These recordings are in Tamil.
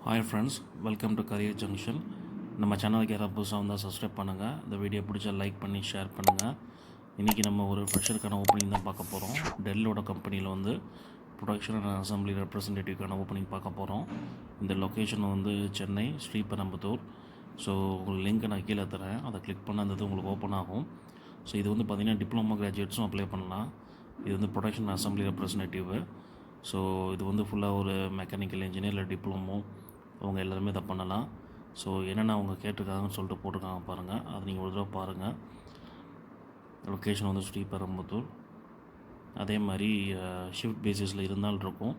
Hi friends, welcome to career junction. நம்ம சேனலுக்கு யாராவது புதுசாக வந்தால் சப்ஸ்கிரைப் பண்ணுங்கள். இந்த வீடியோ பிடிச்சா லைக் பண்ணி ஷேர் பண்ணுங்கள். இன்றைக்கி நம்ம ஒரு ஃப்ரெஷருக்கான ஓப்பனிங் தான் பார்க்க போகிறோம். டெல்லோட கம்பெனியில் வந்து ப்ரொடக்ஷன் அண்ட் அசம்பிளி ரெப்ரசன்டேட்டிவ்க்கான ஓப்பனிங் பார்க்க போகிறோம். இந்த லொக்கேஷன் வந்து சென்னை ஸ்ரீபெரும்புதூர். ஸோ உங்களுக்கு லிங்க்கை நான் கீழே தரேன், அதை கிளிக் பண்ண அந்த இது உங்களுக்கு ஓப்பன் ஆகும். ஸோ இது வந்து பார்த்திங்கன்னா டிப்ளமோ கிராஜுவேட்ஸும் அப்ளை பண்ணலாம். இது வந்து ப்ரொடக்ஷன் அசம்பிளி ரெப்ரசன்டேட்டிவ். ஸோ இது வந்து ஃபுல்லாக ஒரு மெக்கானிக்கல் இன்ஜினியர் இல்லை டிப்ளமோ அவங்க எல்லாருமே இதை பண்ணலாம். ஸோ என்னென்ன அவங்க கேட்டிருக்காங்கன்னு சொல்லிட்டு போட்டிருக்காங்க பாருங்கள், அது நீங்கள் ஒரு தடவை பாருங்கள். லொக்கேஷன் வந்து ஸ்ரீபெரும்புதூர். அதே மாதிரி ஷிஃப்ட் பேசிஸில் இருந்தாலும் இருக்கும்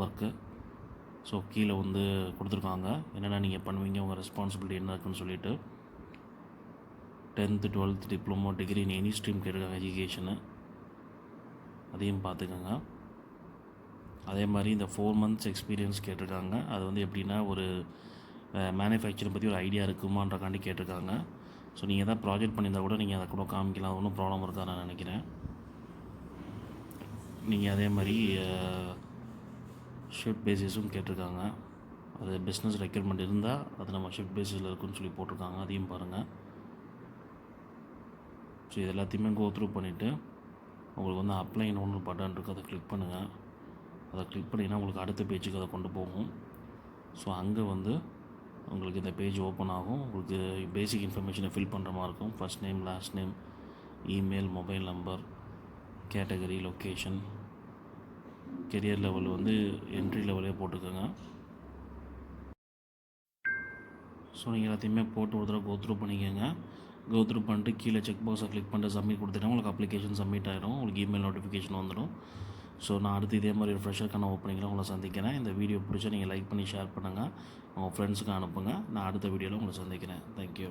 ஒர்க்கு. ஸோ கீழே வந்து கொடுத்துருக்காங்க என்னென்ன நீங்கள் பண்ணுவீங்க, உங்கள் ரெஸ்பான்சிபிலிட்டி என்ன இருக்குன்னு சொல்லிவிட்டு. 10th 12th diploma degree in any stream கேட்டிருக்காங்க எஜுகேஷனு, அதையும் பார்த்துக்கோங்க. அதே மாதிரி இந்த 4 months எக்ஸ்பீரியன்ஸ் கேட்டிருக்காங்க. அது வந்து எப்படின்னா ஒரு மேனுஃபேக்சரிங் பற்றி ஒரு ஐடியா இருக்குமான்றக்காண்டி கேட்டிருக்காங்க. ஸோ நீங்கள் எதாவது ப்ராஜெக்ட் பண்ணியிருந்தால் கூட நீங்கள் அதை கூட காமிக்கலாம், ஒன்றும் ப்ராப்ளம் இருக்காது நான் நினைக்கிறேன். நீங்கள் அதே மாதிரி ஷிஃப்ட் பேசிஸும் கேட்டிருக்காங்க. அது பிஸ்னஸ் ரெக்யர்மெண்ட் இருந்தால் அது நம்ம ஷிஃப்ட் பேசிஸில் இருக்குன்னு சொல்லி போட்டிருக்காங்க, அதையும் பாருங்கள். ஸோ இது எல்லாத்தையுமே கோ த்ரூ பண்ணிவிட்டு உங்களுக்கு வந்து அப்ளைன்னு ஒன்று பட்டன் இருக்குது, அதை கிளிக் பண்ணுங்கள். அதை கிளிக் பண்ணிங்கன்னா உங்களுக்கு அடுத்த பேஜுக்கு அதை கொண்டு போகும். ஸோ அங்கே வந்து உங்களுக்கு இந்த பேஜ் ஓப்பன் ஆகும். உங்களுக்கு பேசிக் இன்ஃபர்மேஷனை ஃபில் பண்ணுற மாதிரி இருக்கும். First name, last name, email, mobile number, category, location, career level வந்து என்ட்ரி லெவலே போட்டுக்கோங்க. ஸோ நீங்கள் எல்லாத்தையுமே போட்டு ஒரு தடவை கோத்ரூ பண்ணிக்கோங்க. கோத்ரூ பண்ணிட்டு கீழே செக் பாக்ஸை கிளிக் பண்ணிட்டு சப்மிட் கொடுத்துட்டா உங்களுக்கு அப்ளிகேஷன் சப்மிட் ஆகிடும். உங்களுக்கு இமெயில் நோட்டிஃபிகேஷன் வந்துடும். ஸோ நான் அடுத்து இதே மாதிரி ஒரு ஃப்ரெஷருக்கான ஓப்பனிங்கில் உங்களை சந்திக்கிறேன். இந்த வீடியோ பிடிச்சா நீங்கள் லைக் பண்ணி ஷேர் பண்ணுங்கள், உங்கள் ஃப்ரெண்ட்ஸுக்கு அனுப்புங்க. நான் அடுத்த வீடியோவில் உங்களை சந்திக்கிறேன். தேங்க்யூ.